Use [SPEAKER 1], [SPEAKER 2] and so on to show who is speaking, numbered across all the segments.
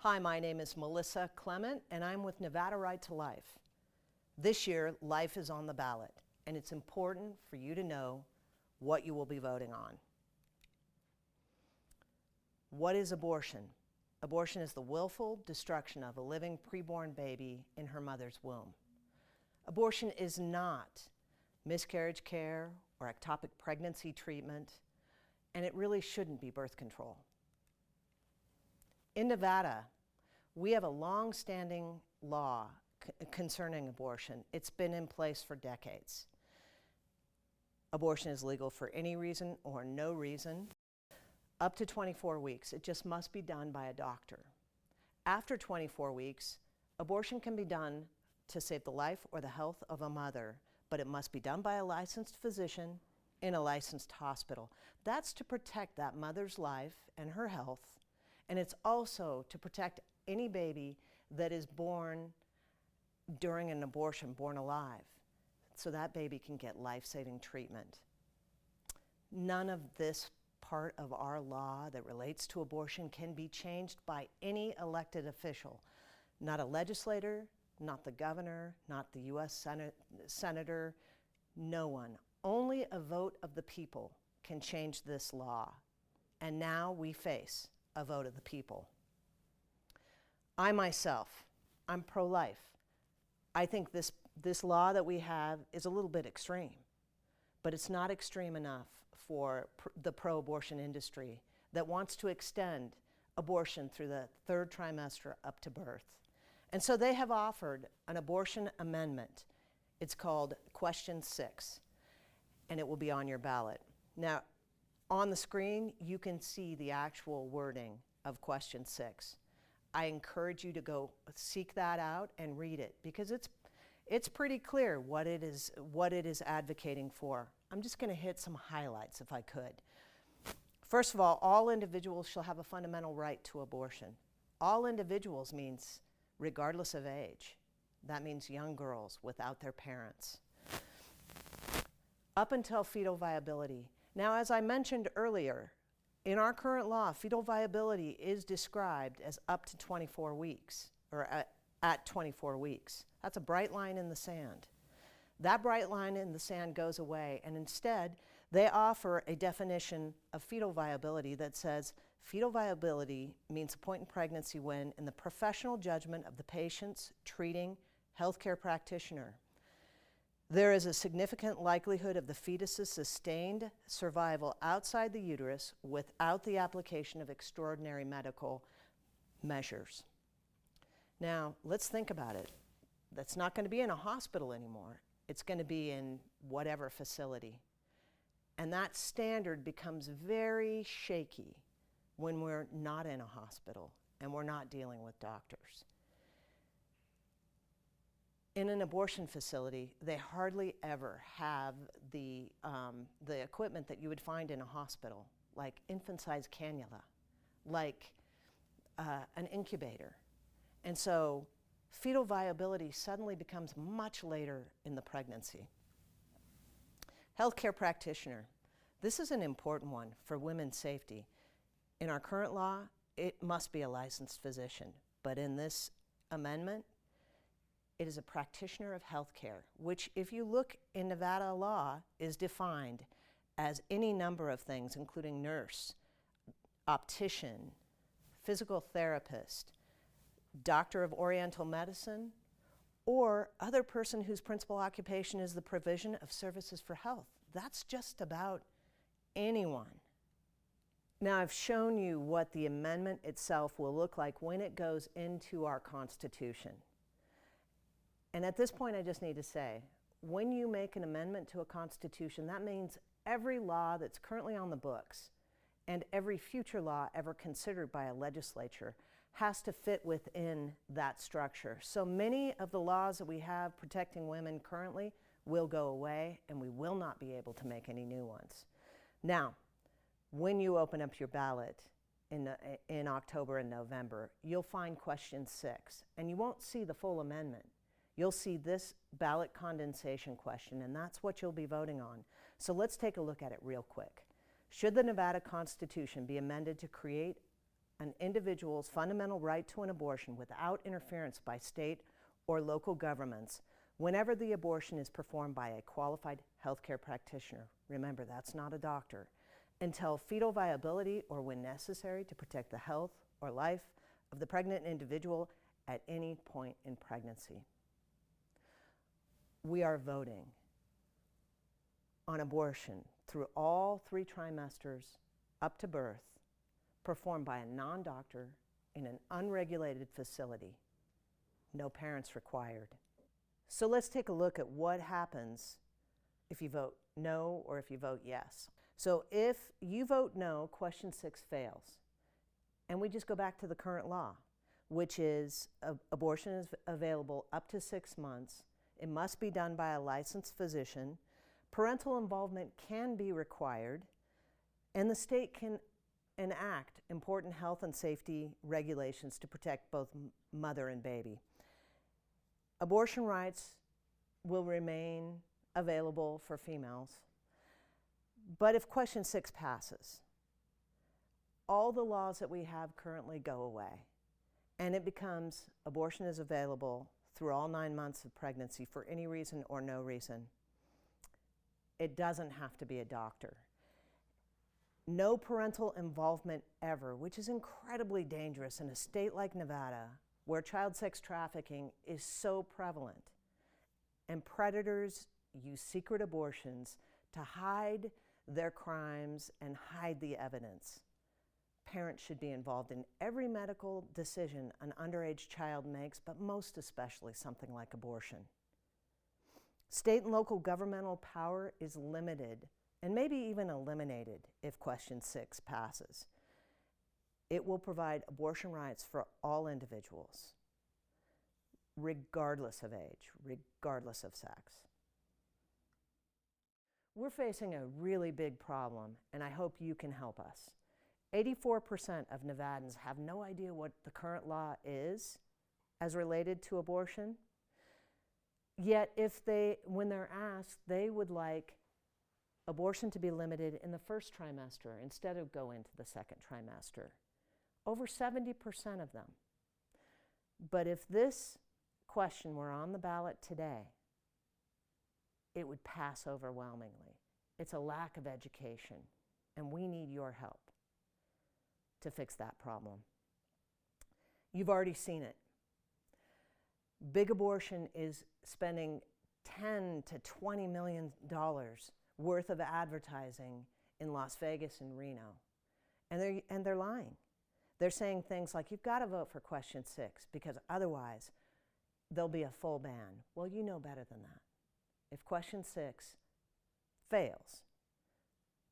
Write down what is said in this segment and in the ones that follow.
[SPEAKER 1] Hi, my name is Melissa Clement, and I'm with Nevada Right to Life. This year, life is on the ballot, and it's important for you to know what you will be voting on. What is abortion? Abortion is the willful destruction of a living preborn baby in her mother's womb. Abortion is not miscarriage care or ectopic pregnancy treatment, and it really shouldn't be birth control. In Nevada, we have a long-standing law concerning abortion. It's been in place for decades. Abortion is legal for any reason or no reason, up to 24 weeks. It just must be done by a doctor. After 24 weeks, abortion can be done to save the life or the health of a mother, but it must be done by a licensed physician in a licensed hospital. That's to protect that mother's life and her health, and it's also to protect any baby that is born during an abortion, born alive, so that baby can get life-saving treatment. None of this part of our law that relates to abortion can be changed by any elected official. Not a legislator, not the governor, not the U.S. Senator, no one. Only a vote of the people can change this law. And now we face a vote of the people. I myself, I'm pro-life. I think this law that we have is a little bit extreme, but it's not extreme enough for the pro-abortion industry that wants to extend abortion through the third trimester up to birth. And so they have offered an abortion amendment. It's called Question 6, and it will be on your ballot. Now, on the screen, you can see the actual wording of Question 6. I encourage you to go seek that out and read it, because it's pretty clear what it is advocating for. I'm just going to hit some highlights if I could. First of all individuals shall have a fundamental right to abortion. All individuals means regardless of age. That means young girls without their parents. Up until fetal viability. Now, as I mentioned earlier, in our current law, fetal viability is described as up to 24 weeks, or at 24 weeks. That's a bright line in the sand. That bright line in the sand goes away, and instead, they offer a definition of fetal viability that says, fetal viability means a point in pregnancy when, in the professional judgment of the patient's treating healthcare practitioner, there is a significant likelihood of the fetus's sustained survival outside the uterus without the application of extraordinary medical measures. Now, let's think about it. That's not going to be in a hospital anymore. It's going to be in whatever facility. And that standard becomes very shaky when we're not in a hospital and we're not dealing with doctors. In an abortion facility, they hardly ever have the equipment that you would find in a hospital, like infant-sized cannula, like an incubator. And so fetal viability suddenly becomes much later in the pregnancy. Healthcare practitioner. This is an important one for women's safety. In our current law, it must be a licensed physician, but in this amendment, it is a practitioner of healthcare, which, if you look in Nevada law, is defined as any number of things, including nurse, optician, physical therapist, doctor of oriental medicine, or other person whose principal occupation is the provision of services for health. That's just about anyone. Now, I've shown you what the amendment itself will look like when it goes into our Constitution. And at this point, I just need to say, when you make an amendment to a Constitution, that means every law that's currently on the books and every future law ever considered by a legislature has to fit within that structure. So many of the laws that we have protecting women currently will go away, and we will not be able to make any new ones. Now, when you open up your ballot in October and November, you'll find Question 6, and you won't see the full amendment. You'll see this ballot condensation question, and that's what you'll be voting on. So let's take a look at it real quick. Should the Nevada Constitution be amended to create an individual's fundamental right to an abortion without interference by state or local governments whenever the abortion is performed by a qualified healthcare practitioner. Remember, that's not a doctor. Until fetal viability or when necessary to protect the health or life of the pregnant individual at any point in pregnancy. We are voting on abortion through all 3 trimesters up to birth, performed by a non-doctor in an unregulated facility. No parents required. So let's take a look at what happens if you vote no or if you vote yes. So if you vote no, question 6 fails. And we just go back to the current law, which is abortion is available up to 6 months. It must be done by a licensed physician. Parental involvement can be required, and the state can enact important health and safety regulations to protect both mother and baby. Abortion rights will remain available for females, but if question 6 passes, all the laws that we have currently go away, and it becomes abortion is available through all 9 months of pregnancy for any reason or no reason. It doesn't have to be a doctor. No parental involvement ever, which is incredibly dangerous in a state like Nevada, where child sex trafficking is so prevalent. And predators use secret abortions to hide their crimes and hide the evidence. Parents should be involved in every medical decision an underage child makes, but most especially something like abortion. State and local governmental power is limited and maybe even eliminated if question 6 passes. It will provide abortion rights for all individuals, regardless of age, regardless of sex. We're facing a really big problem, and I hope you can help us. 84% of Nevadans have no idea what the current law is as related to abortion. Yet when they're asked, they would like abortion to be limited in the first trimester instead of go into the second trimester. Over 70% of them. But if this question were on the ballot today, it would pass overwhelmingly. It's a lack of education, and we need your help to fix that problem. You've already seen it. Big Abortion is spending $10 to $20 million worth of advertising in Las Vegas and Reno. And they're lying. They're saying things like, you've got to vote for question 6 because otherwise there'll be a full ban. Well, you know better than that. If question 6 fails,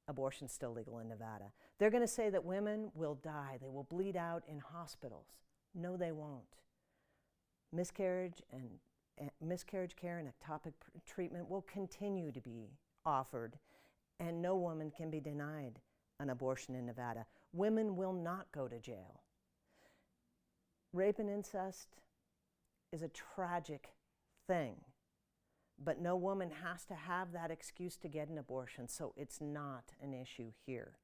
[SPEAKER 1] abortion's still legal in Nevada. They're going to say that women will die. They will bleed out in hospitals. No, they won't. Miscarriage care and ectopic treatment will continue to be offered, and no woman can be denied an abortion in Nevada. Women will not go to jail. Rape and incest is a tragic thing, but no woman has to have that excuse to get an abortion, so it's not an issue here.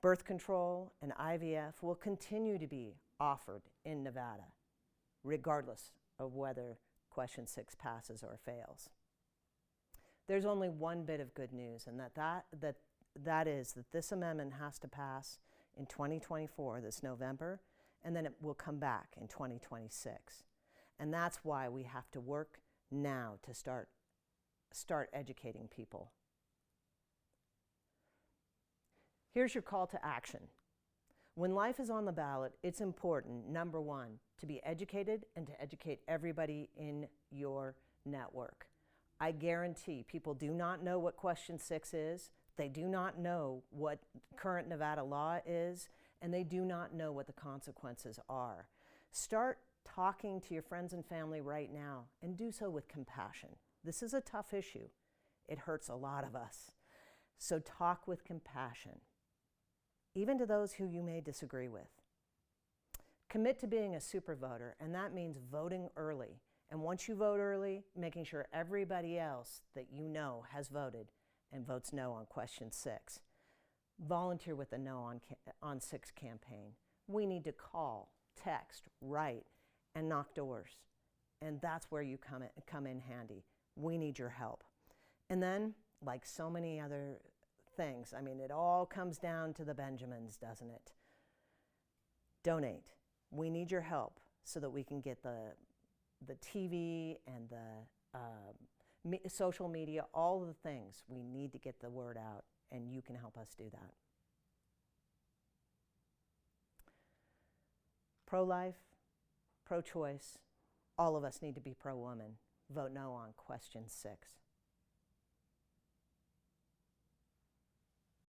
[SPEAKER 1] Birth control and IVF will continue to be offered in Nevada, regardless of whether question 6 passes or fails. There's only one bit of good news, and that is that this amendment has to pass in 2024, this November, and then it will come back in 2026. And that's why we have to work now to start educating people. Here's your call to action. When life is on the ballot, it's important, number 1, to be educated and to educate everybody in your network. I guarantee people do not know what question 6 is, they do not know what current Nevada law is, and they do not know what the consequences are. Start talking to your friends and family right now, and do so with compassion. This is a tough issue. It hurts a lot of us. So talk with compassion, even to those who you may disagree with. Commit to being a super voter, and that means voting early. And once you vote early, making sure everybody else that you know has voted and votes no on question 6. Volunteer with the No on 6 campaign. We need to call, text, write, and knock doors. And that's where you come in handy. We need your help. And then, like so many other things, I mean, it all comes down to the Benjamins, doesn't it? Donate. We need your help so that we can get the TV and the social media, all the things. We need to get the word out, and you can help us do that. Pro-life, pro-choice, all of us need to be pro-woman. Vote no on question 6.